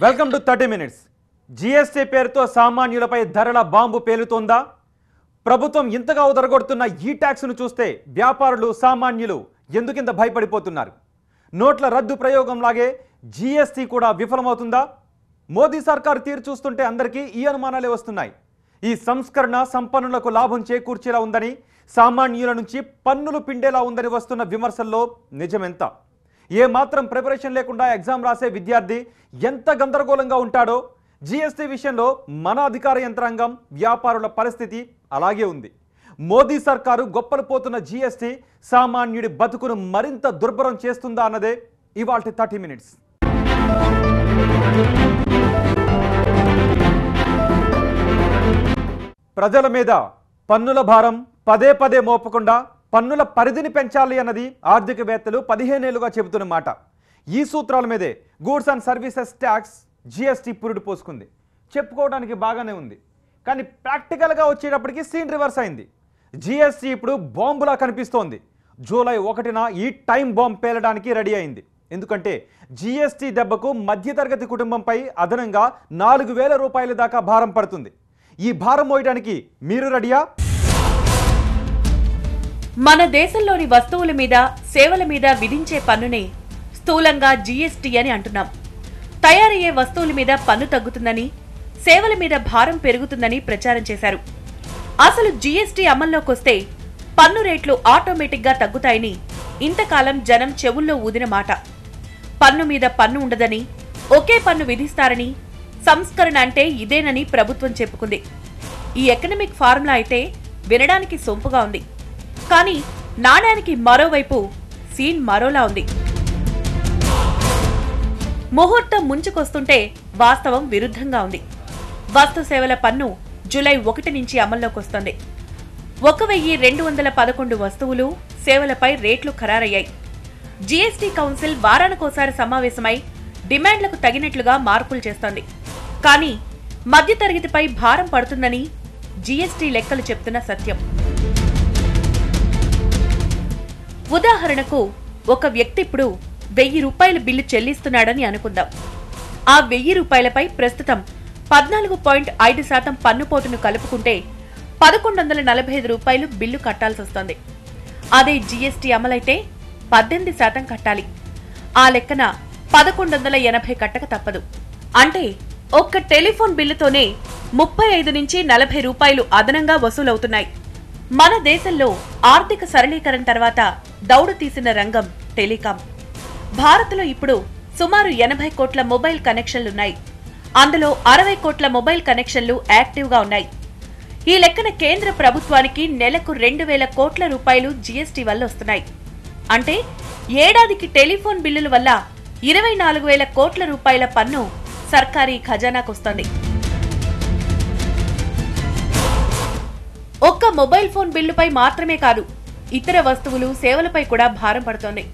Welcome to 30 minutes. GST పేరుతో సామాన్యులపై ధరల bomb పేలుతోందా? ప్రభుత్వం ఇంతగా ఉదరగొడుతున్న ఈ ట్యాక్స్ను చూస్తే వ్యాపారులు సామాన్యులు ఎందుకింత భయపడిపోతున్నారు? నోట్ల రద్దు ప్రయోగంలాగే జీఎస్టీ కూడా విఫలమవుతుందా? మోదీ సర్కారు తీరు చూస్తుంటే అందరికీ ఈ అనుమానాలే వస్తున్నాయి. ఈ సంస్కరణ సంపన్నులకు లాభం చేకూర్చేలా ఉందని, సామాన్యుల నుంచి పన్నులు పిండేలా ఉందని వస్తున్న విమర్శల్లో నిజమెంత? ఏ మాత్రం ప్రిపరేషన్ లేకుండా ఎగ్జామ్ రాసే విద్యార్థి ఎంత గందరగోళంగా ఉంటాడో, జీఎస్టీ విషయంలో మన అధికార యంత్రాంగం, వ్యాపారుల పరిస్థితి అలాగే ఉంది. మోదీ సర్కారు గొప్పలు పోతున్న జీఎస్టీ సామాన్యుడి బతుకును మరింత దుర్భరం చేస్తుందా అన్నదే ఇవాల్టి 30 మినిట్స్. ప్రజల మీద పన్నుల భారం పదే పదే మోపకుండా పన్నుల పరిధిని పెంచాలి అన్నది ఆర్థికవేత్తలు 15 ఏళ్లుగా చెబుతున్న మాట. ఈ సూత్రాల మీదే goods and services tax GST పురుడు పోసుకుంది. చెప్పుకోవడానికి బాగానే ఉంది, కానీ ప్రాక్టికల్గా వచ్చేటప్పటికి సీన్ రివర్స్ అయింది. జీఎస్టీ ఇప్పుడు బాంబులా కనిపిస్తోంది. జూలై 1న ఈ టైం బాంబ్ పేలడానికి రెడీ అయింది. ఎందుకంటే జీఎస్టీ దెబ్బకు మధ్యతరగతి కుటుంబంపై అదనంగా 4,000 రూపాయల దాకా భారం పడుతుంది. ఈ భారం మోయడానికి మీరు రెడీయా? మన దేశంలోని వస్తువుల మీద, సేవల మీద విధించే పన్నునే స్థూలంగా జీఎస్టీ అని అంటున్నాం. తయారయ్యే వస్తువుల మీద పన్ను తగ్గుతుందని, సేవల మీద భారం పెరుగుతుందని ప్రచారం చేశారు. అసలు జీఎస్టీ అమల్లోకొస్తే పన్ను రేట్లు ఆటోమేటిక్గా తగ్గుతాయని ఇంతకాలం జనం చెవుల్లో ఊదిన మాట. పన్ను మీద పన్ను ఉండదని, ఒకే పన్ను విధిస్తారని, సంస్కరణ అంటే ఇదేనని ప్రభుత్వం చెప్పుకుంది. ఈ ఎకనామిక్ ఫార్ములా అయితే వినడానికి సొంపుగా ఉంది, కానీ నాణ్యానికి మరోవైపు సీన్ మరోలా ఉంది. ముహూర్తం ముంచుకొస్తుంటే వాస్తవం విరుద్ధంగా ఉంది. వస్తు సేవల పన్ను జూలై 1 నుంచి అమల్లోకొస్తుంది. 1,211 వస్తువులు, సేవలపై రేట్లు ఖరారయ్యాయి. జీఎస్టీ కౌన్సిల్ వారానికోసారి సమావేశమై డిమాండ్లకు తగినట్లుగా మార్పులు చేస్తోంది. కానీ మధ్యతరగతిపై భారం పడుతుందని జీఎస్టీ లెక్కలు చెప్తున్న సత్యం. ఉదాహరణకు, ఒక వ్యక్తి ఇప్పుడు 1,000 రూపాయల బిల్లు చెల్లిస్తున్నాడని అనుకుందాం. ఆ 1,000 రూపాయలపై ప్రస్తుతం 14.5% పన్నుపోటును కలుపుకుంటే 1,145 రూపాయలు బిల్లు కట్టాల్సి వస్తోంది. అదే జీఎస్టీ అమలైతే 18% కట్టాలి. ఆ లెక్కన 1,180 కట్టక తప్పదు. అంటే ఒక్క టెలిఫోన్ బిల్లుతోనే 35 నుంచి 40 రూపాయలు అదనంగా వసూలవుతున్నాయి. మన దేశంలో ఆర్థిక సరళీకరణ తర్వాత దౌడు తీసిన రంగం టెలికాం. భారత్లో ఇప్పుడు సుమారు 80 కోట్ల మొబైల్ కనెక్షన్లున్నాయి. అందులో 60 కోట్ల మొబైల్ కనెక్షన్లు యాక్టివ్గా ఉన్నాయి. ఈ లెక్కన కేంద్ర ప్రభుత్వానికి నెలకు 2,000 కోట్ల రూపాయలు జీఎస్టీ వల్ల వస్తున్నాయి. అంటే ఏడాదికి టెలిఫోన్ బిల్లుల వల్ల 24,000 కోట్ల రూపాయల పన్ను సర్కారీ ఖజానాకొస్తోంది. ఒక్క మొబైల్ ఫోన్ బిల్లుపై మాత్రమే కాదు, ఇతర వస్తువులు, సేవలపై కూడా భారం పడుతోంది.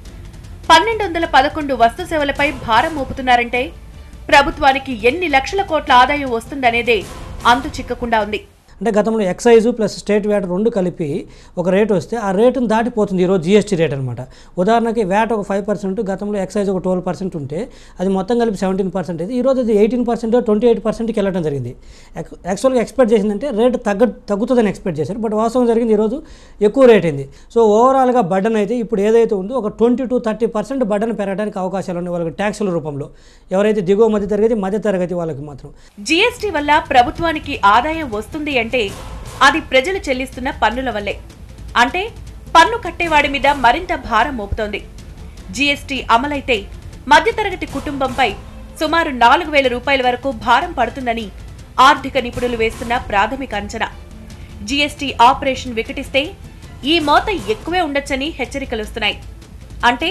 1,211 వస్తు సేవలపై భారం మోపుతున్నారంటే ప్రభుత్వానికి ఎన్ని లక్షల కోట్ల ఆదాయం వస్తుందనేదే అంతు చిక్కకుండా ఉంది. అంటే గతంలో ఎక్సైజు ప్లస్ స్టేట్ వ్యాట్ రెండు కలిపి ఒక రేటు వస్తే ఆ రేటును దాటిపోతుంది ఈరోజు జీఎస్టీ రేట్ అనమాట. ఉదాహరణకి వ్యాట్ ఒక 5%, గతంలో ఎక్సైజ్ ఒక 12% ఉంటే అది మొత్తం కలిపి 17% అయితే ఈరోజు అది 18%, 28%కి వెళ్ళడం జరిగింది. యాక్చువల్గా ఎక్స్పెక్ట్ చేసిందంటే రేటు తగ్గుతుందని ఎక్స్పెక్ట్ చేశారు, బట్ వాస్తవం జరిగింది ఈరోజు ఎక్కువ రేట్ అయింది. సో ఓవరాల్గా బర్డన్ అయితే ఇప్పుడు ఏదైతే ఉందో ఒక 20 to 30% బర్డన్ పెరగడానికి అవకాశాలు ఉన్నాయి వాళ్ళకి ట్యాక్సుల రూపంలో. ఎవరైతే దిగువ మధ్య తరగతి వాళ్ళకి మాత్రం జీఎస్టీ వల్ల ప్రభుత్వానికి ఆదాయం వస్తుంది అంటే అది ప్రజలు చెల్లిస్తున్న పన్నుల వల్లే. అంటే పన్ను కట్టేవాడి మీద మరింత భారం మోపుతోంది. జీఎస్టీ అమలైతే మధ్యతరగతి కుటుంబంపై సుమారు 4,000 రూపాయల వరకు భారం పడుతుందని ఆర్థిక నిపుణులు వేస్తున్న ప్రాథమిక అంచనా. జీఎస్టీ ఆపరేషన్ వికటిస్తే ఈ మోత ఎక్కువే ఉండొచ్చని హెచ్చరికలొస్తున్నాయి. అంటే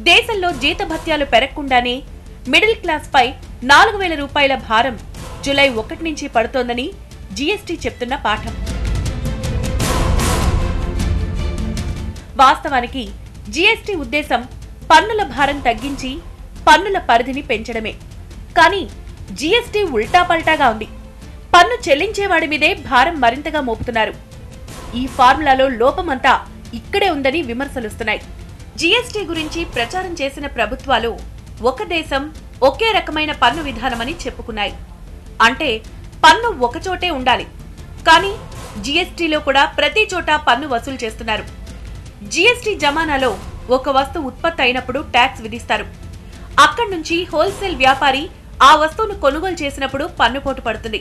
దేశంలో జీతభత్యాలు పెరగకుండానే మిడిల్ క్లాస్ పై 4,000 రూపాయల భారం జూలై 1 నుంచి పడుతోందని జీఎస్టీ చెప్తున్న పాఠం. వాస్తవానికి జీఎస్టీ ఉద్దేశం పన్నుల భారం తగ్గించి పన్నుల పరిధిని పెంచడమే. కానీ జీఎస్టీ ఉల్టాపల్టాగా ఉంది. పన్ను చెల్లించేవాడి మీదే భారం మరింతగా మోపుతున్నారు. ఈ ఫార్ములాలో లోపమంతా ఇక్కడే ఉందని విమర్శలుస్తున్నాయి. జీఎస్టీ గురించి ప్రచారం చేసిన ప్రభుత్వాలు ఒక దేశం ఒకే రకమైన పన్ను విధానమని చెప్పుకున్నాయి. అంటే పన్ను ఒకచోటే ఉండాలి, కానీ జీఎస్టీలో కూడా ప్రతి చోట పన్ను వసూలు చేస్తున్నారు. జీఎస్టీ జమానాలో ఒక వస్తువు ఉత్పత్తి అయినప్పుడు ట్యాక్స్ విధిస్తారు. అక్కడి నుంచి హోల్సేల్ వ్యాపారి ఆ వస్తువును కొనుగోలు చేసినప్పుడు పన్ను పోటు పడుతుంది.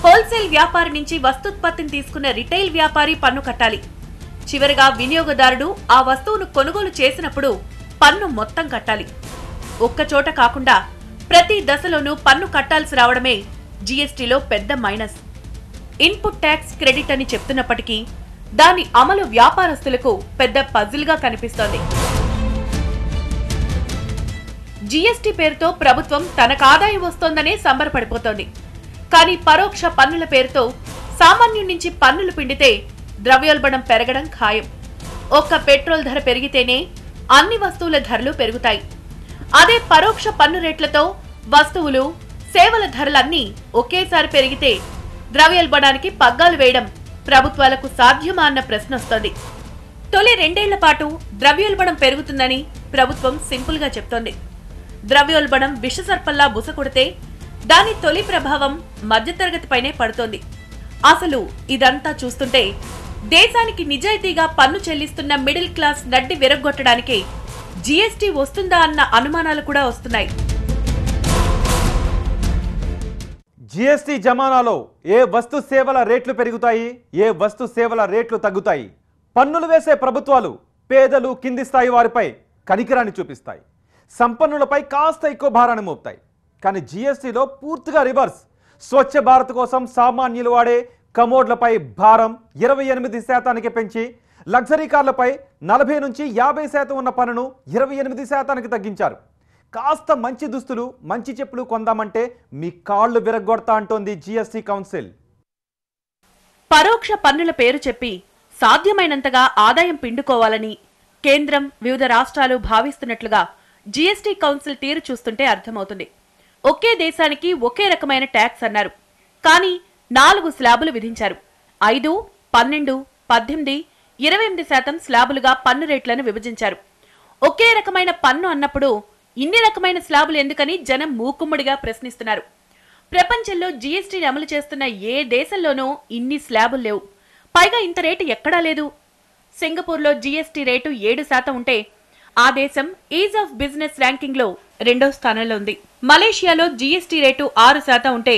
హోల్సేల్ వ్యాపారి నుంచి వస్తుత్పత్తిని తీసుకున్న రిటైల్ వ్యాపారి పన్ను కట్టాలి. చివరిగా వినియోగదారుడు ఆ వస్తువును కొనుగోలు చేసినప్పుడు పన్ను మొత్తం కట్టాలి. ఒక్కచోట కాకుండా ప్రతి దశలోనూ పన్ను కట్టాల్సి రావడమే జీఎస్టీలో పెద్ద మైనస్. ఇన్పుట్ ట్యాక్స్ క్రెడిట్ అని చెప్తున్నప్పటికీ దాని అమలు వ్యాపారస్తులకు పెద్ద పజిల్గా కనిపిస్తోంది. జీఎస్టీ పేరుతో ప్రభుత్వం తనకు ఆదాయం వస్తోందనే సంబరపడిపోతోంది. కానీ పరోక్ష పన్నుల పేరుతో సామాన్యుడి నుంచి పన్నులు పిండితే ద్రవ్యోల్బణం పెరగడం ఖాయం. ఒక్క పెట్రోల్ ధర పెరిగితేనే అన్ని వస్తువుల ధరలు పెరుగుతాయి. అదే పరోక్ష పన్ను రేట్లతో వస్తువులు, సేవల ధరలన్నీ ఒకేసారి పెరిగితే ద్రవ్యోల్బణానికి పగ్గాలు వేయడం ప్రభుత్వాలకు సాధ్యమా అన్న ప్రశ్న వస్తోంది. తొలి 2 ఏళ్ల పాటు ద్రవ్యోల్బణం పెరుగుతుందని ప్రభుత్వం సింపుల్ గా చెప్తోంది. ద్రవ్యోల్బణం విషసర్పల్లా బుసకొడితే దాని తొలి ప్రభావం మధ్యతరగతిపైనే పడుతోంది. అసలు ఇదంతా చూస్తుంటే దేశానికి నిజాయితీగా పన్ను చెల్లిస్తున్న మిడిల్ క్లాస్ నడ్డి విరగ్గొట్టడానికి జీఎస్టీ వస్తుందా అన్న అనుమానాలు కూడా వస్తున్నాయి. జీఎస్టీ జమానాలో ఏ వస్తు సేవల రేట్లు పెరుగుతాయి, ఏ వస్తు సేవల రేట్లు తగ్గుతాయి. పన్నులు వేసే ప్రభుత్వాలు పేదలు, కింది స్థాయి వారిపై కనికరాన్ని చూపిస్తాయి. సంపన్నులపై కాస్త ఎక్కువ భారాన్ని మోపుతాయి. కానీ జీఎస్టీలో పూర్తిగా రివర్స్. స్వచ్ఛ భారత్ కోసం సామాన్యులు వాడే కమోడ్లపై భారం 28% పెంచి లగ్జరీ కార్లపై 40 నుంచి 50% ఉన్న పన్నును 28% తగ్గించారు. కాస్త మంచి దుస్తులు, మంచి చెప్పులు కొందామంటే మీ కాళ్లు విరగ్గొడతా అంటోంది జీఎస్టీ కౌన్సిల్. పరోక్ష పన్నుల పేరు చెప్పి సాధ్యమైనంతగా ఆదాయం పిండుకోవాలని కేంద్రం, వివిధ రాష్ట్రాలు భావిస్తున్నట్లుగా జీఎస్టీ కౌన్సిల్ తీరు చూస్తుంటే అర్థమవుతుంది. ఒకే దేశానికి ఒకే రకమైన ట్యాక్స్ అన్నారు, కానీ 4 స్లాబులు విధించారు. 5, 12, 18, 28% స్లాబులుగా పన్ను రేట్లను విభజించారు. ఒకే రకమైన పన్ను అన్నప్పుడు ఇన్ని రకమైన స్లాబులు ఎందుకని జనం మూకుమ్మడిగా ప్రశ్నిస్తున్నారు. ప్రపంచంలో జీఎస్టీని అమలు చేస్తున్న ఏ దేశంలోనూ ఇన్ని స్లాబులు లేవు. పైగా ఇంత రేటు ఎక్కడా లేదు. సింగపూర్లో జీఎస్టీ రేటు 7% ఉంటే ఆ దేశం ఈజ్ ఆఫ్ బిజినెస్ ర్యాంకింగ్ లో 2వ స్థానంలో ఉంది. మలేషియాలో జీఎస్టీ రేటు 6% ఉంటే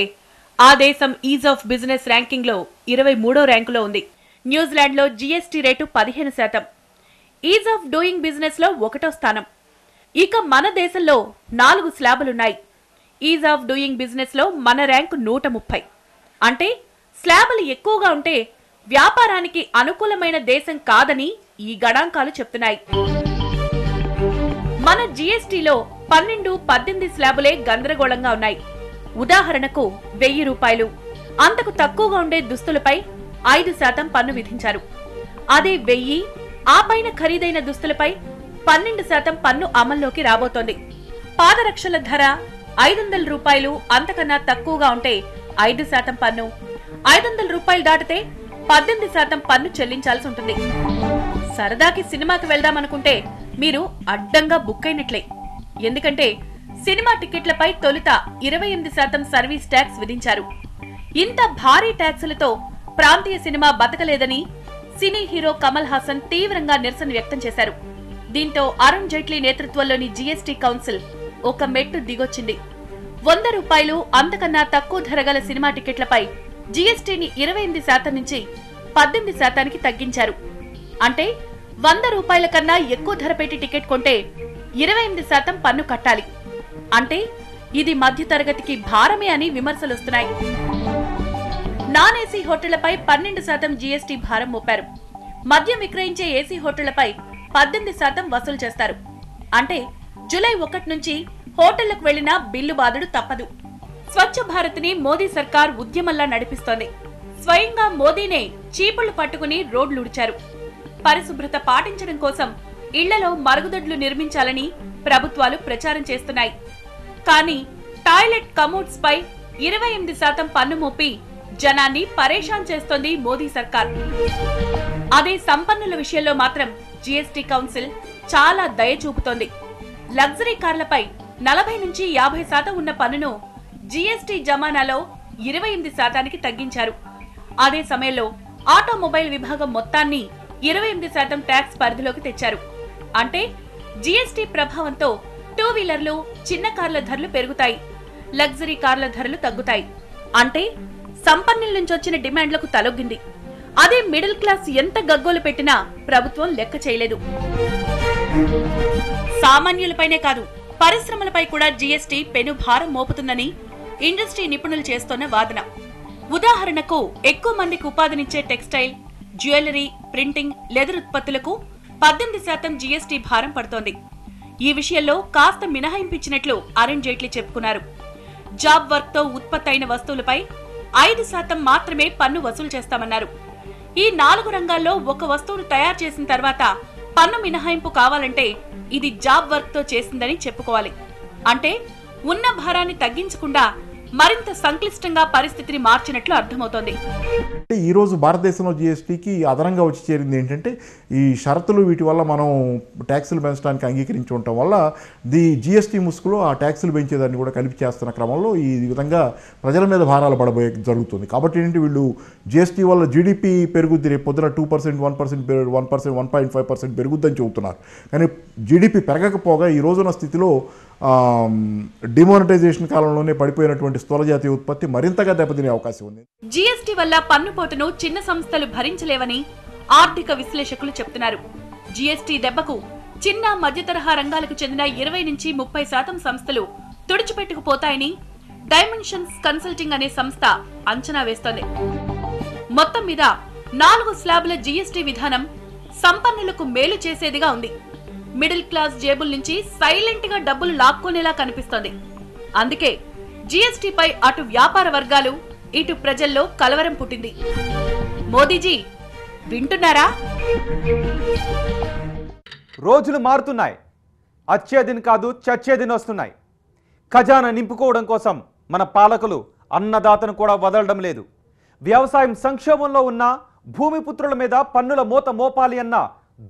ఆ దేశం ఈజ్ ఆఫ్ బిజినెస్ ర్యాంకింగ్ లో 23వ ర్యాంకులో ఉంది. న్యూజిలాండ్ లో GST rate 15%, is of doing business లో 1వ స్థానం. ఇక మన దేశంలో 4 స్లాబులున్నాయి. ఈజ్ ఆఫ్ డూయింగ్ బిజినెస్ లో మన ర్యాంకు 130. అంటే స్లాబులు ఎక్కువగా ఉంటే వ్యాపారానికి అనుకూలమైన దేశం కాదని ఈ గణాంకాలు చెప్తున్నాయి. మన జీఎస్టీలో 12, 18 స్లాబులే గందరగోళంగా ఉన్నాయి. ఉదాహరణకు 1000 రూపాయలు అంతకు తక్కువగా ఉండే దుస్తులపై 5% పన్ను విధించారు. అదే 1000 ఆ పైన ఖరీదైన దుస్తులపై 12% పన్ను అమల్లోకి రాబోతోంది. పాదరక్షల ధర 500 రూపాయలు అంతకన్నా తక్కువగా ఉంటే 5% పన్ను, 500 రూపాయలు దాటితే 18% పన్ను చెల్లించాల్సి ఉంటుంది. సరదాకి సినిమాకి వెళ్దామనుకుంటే మీరు అడ్డంగా బుక్ అయినట్లే. ఎందుకంటే సినిమా టికెట్లపై తొలుత 28% సర్వీస్ ట్యాక్స్ విధించారు. ఇంత భారీ ట్యాక్సులతో ప్రాంతీయ సినిమా బతకలేదని సినీ హీరో కమల్ హాసన్ తీవ్రంగా నిరసన వ్యక్తం చేశారు. దీంతో అరుణ్ జైట్లీ నేతృత్వంలోని జీఎస్టీ కౌన్సిల్ ఒక మెట్టు దిగొచ్చింది. 100 రూపాయలు అంతకన్నా తక్కువ ధర గల సినిమా టికెట్లపై జీఎస్టీని 28% నుంచి 18%కి తగ్గించారు. అంటే 100 రూపాయల కన్నా ఎక్కువ ధర పెట్టి టికెట్ కొంటే 28% పన్ను కట్టాలి. అంటే ఇది మధ్యతరగతికి భారమే అని విమర్శలు వస్తున్నాయి. నాన్ ఏసీ హోటళ్లపై 12% జీఎస్టీ భారం మోపారు. మద్యం విక్రయించే ఏసీ హోటళ్లపై 18% వసూలు చేస్తారు. అంటే జూలై 1 నుంచి హోటళ్లకు వెళ్లినా బిల్లు బాదుడు తప్పదు. స్వచ్ఛ భారత్ ని మోదీ సర్కార్ ఉద్యమంలా నడిపిస్తోంది. స్వయంగా మోదీనే చీపుళ్లు పట్టుకుని రోడ్లుడిచారు. పరిశుభ్రత పాటించడం కోసం ఇళ్లలో మరుగుదొడ్లు నిర్మించాలని ప్రభుత్వాలు ప్రచారం చేస్తున్నాయి. కానీ టాయిలెట్ కమోడ్స్ పై 28% పన్ను మోపి జనాన్ని పరేషాన్ చేస్తోంది మోదీ సర్కార్. అదే సంపన్నుల విషయంలో మాత్రం జీఎస్టీ కౌన్సిల్ చాలా దయ చూపుతోంది. లగ్జరీ కార్లపై 40 నుంచి 50% ఉన్న పన్నును జీఎస్టీ జమానాలో 28% తగ్గించారు. అదే సమయంలో ఆటోమొబైల్ విభాగం మొత్తాన్ని 28% ట్యాక్స్ పరిధిలోకి తెచ్చారు. అంటే జీఎస్టీ ప్రభావంతో టూ వీలర్లు, చిన్న కార్ల ధరలు పెరుగుతాయి, లగ్జరీ కార్ల ధరలు తగ్గుతాయి. అంటే సంపన్నుల నుంచి వచ్చిన డిమాండ్లకు తలొగ్గింది. అదే మిడిల్ క్లాస్ ఎంత గగ్గోలు పెట్టినా ప్రభుత్వం లెక్క చేయలేదు. సామాన్యులపైనే కాదు, పరిశ్రమలపై కూడా జీఎస్టీ పెను భారం మోపుతుందని ఇండస్ట్రీ నిపుణులు చేస్తోన్న వాదన. ఉదాహరణకు ఎక్కువ మందికి ఉపాధినిచ్చే టెక్స్టైల్, జ్యువెలరీ, ప్రింటింగ్, లెదర్ ఉత్పత్తులకు 18% జీఎస్టీ భారం పడుతోంది. ఈ విషయంలో కాస్త మినహాయింపిచ్చినట్లు అరుణ్ జైట్లీ చెప్పుకున్నారు. జాబ్ వర్క్ తో ఉత్పత్తి అయిన వస్తువులపై 5% మాత్రమే పన్ను వసూలు చేస్తామన్నారు. ఈ 4 రంగాల్లో ఒక వస్తువును తయారు చేసిన తర్వాత పన్ను మినహాయింపు కావాలంటే ఇది జాబ్ వర్క్ తో చేసిందని చెప్పుకోవాలి. అంటే ఉన్న భారాన్ని తగ్గించకుండా మరింత సంక్లిష్టంగా పరిస్థితిని మార్చినట్లు అర్థమవుతోంది. ఈ రోజు భారతదేశంలో జీఎస్టీకి అదనంగా వచ్చి చేరింది ఏంటంటే ఈ షరతులు, వీటి వల్ల మనం ట్యాక్సులు పెంచడానికి అంగీకరించి ఉండటం వల్ల జీఎస్టీ ముసుగులో ఆ ట్యాక్సులు పెంచేదాన్ని కూడా కలిపి చేస్తున్న క్రమంలో ఈ విధంగా ప్రజల మీద భారాలు పడబోయే జరుగుతుంది. కాబట్టి ఏంటి, వీళ్ళు జీఎస్టీ వల్ల జీడిపి పెరుగుద్ది, రేపు పొద్దున 2%, 1%, 1.5% పెరుగుద్దని చెబుతున్నారు. కానీ జీడిపి పెరగకపోగా ఈ రోజున స్థితిలో డిమానిటైజేషన్ కాలంలోనే పడిపోయినటువంటి స్థూల జాతీయ ఉత్పత్తి మరింతగా దెబ్బతినే అవకాశం ఉంది. జీఎస్టీ వల్ల పన్నుపోటును చిన్న సంస్థలు భరించలేవని ఆర్థిక విశ్లేషకులు చెబుతున్నారు. జీఎస్టీ దెబ్బకు చిన్న, మధ్యతరహా రంగాలకు చెందిన 20 నుంచి 30% సంస్థలు తుడిచిపెట్టుకుపోతాయని డైమెన్షన్స్ కన్సల్టింగ్ అనే సంస్థ అంచనా వేస్తోంది. మొత్తం మీద 4 స్లాబుల జీఎస్టీ విధానం సంపన్నులకు మేలు చేసేదిగా ఉంది. మిడిల్ క్లాస్ జేబుల నుంచి సైలెంట్ గా డబ్బులు లాక్కొనేలా కనిపిస్తోంది. అందుకే జీఎస్టీపై అటు వ్యాపార వర్గాలు, ఇటు ప్రజల్లో కలవరం పుట్టింది. మోదీజీ వింటున్నారా? రోజులు మారుతున్నాయి, అచ్చేదిని కాదు చచ్చేదిని వస్తున్నాయి. ఖజానా నింపుకోవడం కోసం మన పాలకులు అన్నదాతను కూడా వదలడం లేదు. వ్యవసాయం సంక్షోభంలో ఉన్న భూమిపుత్రుల మీద పన్నుల మోత మోపాలి అన్న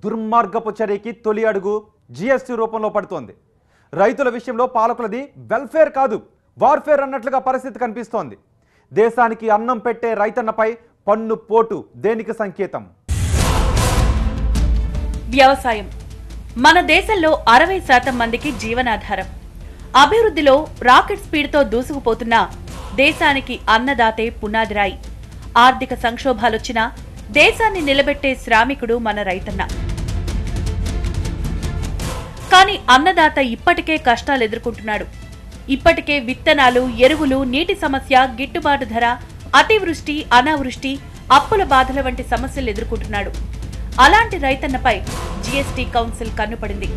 దుర్మార్గపు చర్యకి తొలి అడుగు జీఎస్టీ రూపంలో పడుతోంది. రైతుల విషయంలో పాలకులది వెల్ఫేర్ కాదు, వార్ఫేర్ అన్నట్లుగా పరిస్థితి కనిపిస్తోంది. దేశానికి అన్నం పెట్టే రైతన్నపై పన్ను పోటు దేనికి సంకేతం? వ్యవసాయం మన దేశంలో 60% మందికి జీవనాధారం. అభివృద్ధిలో రాకెట్ స్పీడ్తో దూసుకుపోతున్న దేశానికి అన్నదాతే పునాదిరాయి. ఆర్థిక సంక్షోభాలొచ్చినా దేశాన్ని నిలబెట్టే శ్రామికుడు మన రైతన్న. కానీ అన్నదాత ఇప్పటికే కష్టాలు ఎదుర్కొంటున్నాడు. ఇప్పటికే విత్తనాలు, ఎరువులు, నీటి సమస్య, గిట్టుబాటు ధర, అతివృష్టి, అనావృష్టి, అప్పుల బాధల వంటి సమస్యలు ఎదుర్కొంటున్నాడు. అలాంటి రైతన్నపై జీఎస్టీ కౌన్సిల్ కన్నుపడింది.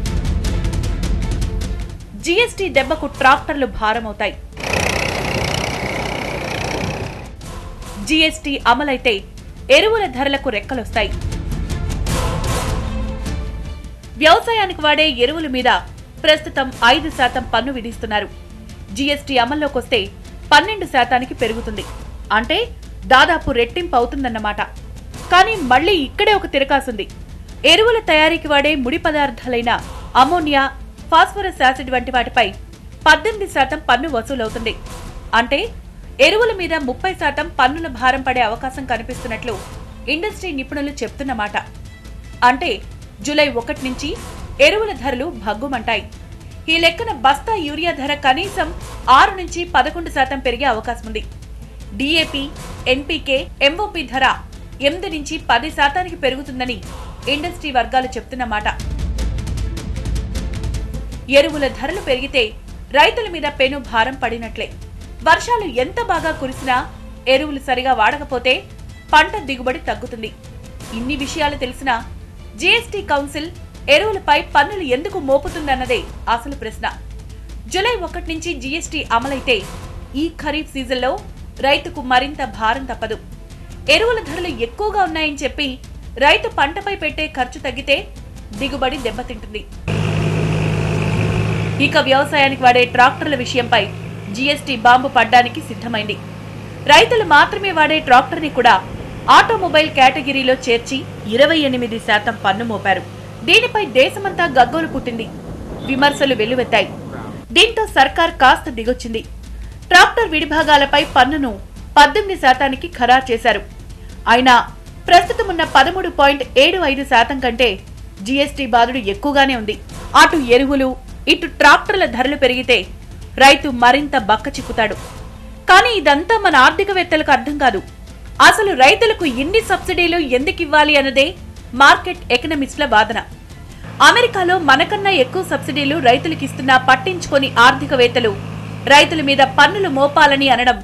జీఎస్టీ దెబ్బకు ట్రాక్టర్లు భారమవుతాయి. జీఎస్టీ అమలైతే ఎరువుల ధరలకు రెక్కలొస్తాయి. వ్యవసాయానికి వాడే ఎరువుల మీద ప్రస్తుతం 5% పన్ను విధిస్తున్నారు. జీఎస్టీ అమల్లోకొస్తే 12% పెరుగుతుంది. అంటే దాదాపు రెట్టింపు అవుతుందన్నమాట. కానీ మళ్లీ ఇక్కడే ఒక తిరకాసుంది. ఎరువుల తయారీకి వాడే ముడి పదార్థాలైన అమోనియా, ఫాస్ఫరస్ యాసిడ్ వంటి వాటిపై 18% పన్ను వసూలవుతుంది. అంటే ఎరువుల మీద 30% పన్నుల భారం పడే అవకాశం కనిపిస్తున్నట్లు ఇండస్ట్రీ నిపుణులు చెప్తున్నమాట. అంటే జూలై 1 నుంచి ఎరువుల ధరలు భగ్గుమంటాయి. ఈ లెక్కన బస్తా యూరియా ధర కనీసం 6 నుంచి 11% పెరిగే అవకాశం ఉంది. డిఏపి, ఎన్పీకే, ఎంఓపి ధర 8 నుంచి 10% పెరుగుతుందని ఇండస్ట్రీ వర్గాలు చెప్తున్నమాట. ఎరువుల ధరలు పెరిగితే రైతుల మీద పెను భారం పడినట్లే. వర్షాలు ఎంత బాగా కురిసినా ఎరువులు సరిగా వాడకపోతే పంట దిగుబడి తగ్గుతుంది. ఇన్ని విషయాలు తెలిసినా జీఎస్టీ కౌన్సిల్ ఎరువులపై పన్నులు ఎందుకు మోపుతుందన్నదే అసలు ప్రశ్న. జూలై 1 నుంచి జీఎస్టీ అమలైతే ఈ ఖరీఫ్ సీజన్లో రైతుకు మరింత భారం తప్పదు. ఎరువుల ధరలు ఎక్కువగా ఉన్నాయని చెప్పి రైతు పంటపై పెట్టే ఖర్చు తగ్గితే దిగుబడి దెబ్బతింటుంది. ఇక వ్యవసాయానికి వాడే ట్రాక్టర్ల విషయంపై జీఎస్టీ బాంబు పడ్డానికి సిద్ధమైంది. రైతులు మాత్రమే వాడే ట్రాక్టర్ని కూడా ఆటోమొబైల్ కేటగిరీలో చేర్చి 28% పన్ను మోపారు. దీనిపై దేశమంతా గగ్గోలు పుట్టింది. విమర్శలు వెల్లువెత్తాయి. దీంతో సర్కార్ కాస్త దిగొచ్చింది. ట్రాక్టర్ విడిభాగాలపై పన్నును 18% ఖరారు చేశారు. అయినా ప్రస్తుతం ఉన్న 13.75% కంటే జీఎస్టీ బాధుడు ఎక్కువగానే ఉంది. అటు ఎరువులు ఇటు ట్రాక్టర్ల ధరలు పెరిగితే రైతు మరింత బక్క చిక్కుతాడు. కానీ ఇదంతా మన ఆర్థికవేత్తలకు అర్థం కాదు. అసలు రైతులకు ఇన్ని సబ్సిడీలు ఎందుకు ఇవ్వాలి అన్నదే మార్కెట్ ఎకనమిస్ట్ల వాదన. అమెరికాలో మనకన్నా ఎక్కువ సబ్సిడీలు రైతులకు ఇస్తున్నా పట్టించుకొని ఆర్థికవేత్తలు రైతుల మీద పన్నులు మోపాలని అనడం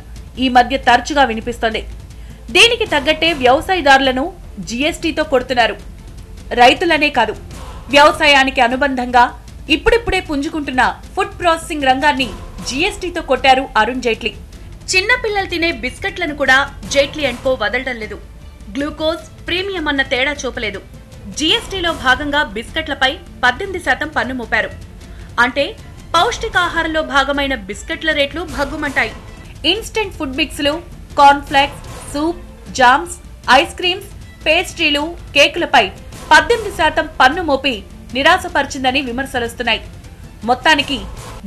ఈ మధ్య తరచుగా వినిపిస్తోంది. దీనికి తగ్గట్టే వ్యవసాయదారులను జీఎస్టీతో కొడుతున్నారు. రైతులనే కాదు, వ్యవసాయానికి అనుబంధంగా ఇప్పుడిప్పుడే పుంజుకుంటున్న ఫుడ్ ప్రాసెసింగ్ రంగాన్ని జీఎస్టీతో కొట్టారు అరుణ్ జైట్లీ. చిన్నపిల్లలు తినే బిస్కెట్లను కూడా జైట్లీ అండ్ కో వదలడం లేదు. గ్లూకోజ్, ప్రీమియం అన్న తేడా చూపలేదు. జీఎస్టీలో భాగంగా బిస్కెట్లపై 18% పన్ను మోపారు. అంటే పౌష్టికాహారంలో భాగమైన బిస్కెట్ల రేట్లు భగ్గుమంటాయి. ఇన్స్టెంట్ ఫుడ్ మిక్స్లు, corn flakes, soup, jams, ice creams, పేస్ట్రీలు, కేకులపై 18% పన్ను మోపి నిరాశపరిచిందని విమర్శలొస్తున్నాయి. మొత్తానికి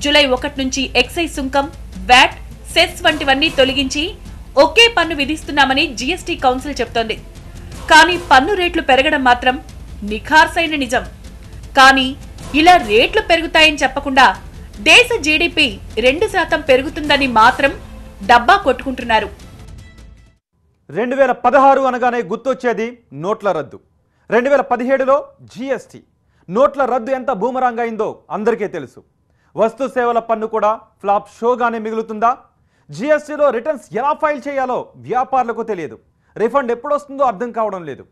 జూలై 1 నుంచి ఎక్సైజ్ సుంకం, వ్యాట్, సెస్ వంటివన్నీ తొలగించి ఒకే పన్ను విధిస్తున్నామని జీఎస్టీ కౌన్సిల్ చెప్తోంది. కానీ పన్ను రేట్లు పెరగడం మాత్రం నిఖార్సైన నిజం. కానీ ఇలా రేట్లు పెరుగుతాయని చెప్పకుండా దేశ జీడీపీ 2% పెరుగుతుందని మాత్రం డబ్బా కొట్టుకుంటున్నారు. 2016 అనగానే గుర్తొచ్చేది నోట్ల రద్దు. 2017లో జీఎస్టీ. నోట్ల రద్దు ఎంత బూమరాంగ్ అయిందో అందరికీ తెలుసు. వస్తు సేవల పన్ను కూడా ఫ్లాప్ షోగానే మిగులుతుందా? జీఎస్టీలో రిటర్న్స్ ఎలా ఫైల్ చేయాలో వ్యాపారులకు తెలియదు. రిఫండ్ ఎప్పుడొస్తుందో అర్థం కావడం లేదు.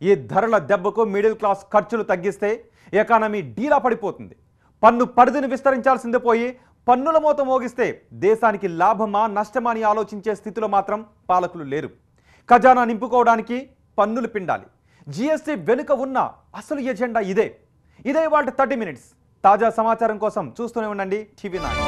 ఈ ధరల దెబ్బకు మిడిల్ క్లాస్ ఖర్చులు తగ్గిస్తే ఎకానమీ డీలా పడిపోతుంది. పన్ను పరిధిని విస్తరించాల్సిందే పోయి పన్నుల మోత మోగిస్తే దేశానికి లాభమా నష్టమా అని ఆలోచించే స్థితిలో మాత్రం పాలకులు లేరు. ఖజానా నింపుకోవడానికి పన్నులు పిండాలి. జీఎస్టీ వెనుక ఉన్న అసలు ఎజెండా ఇదే వాటి 30 minutes. తాజా సమాచారం కోసం చూస్తూనే ఉండండి టీవీ 9.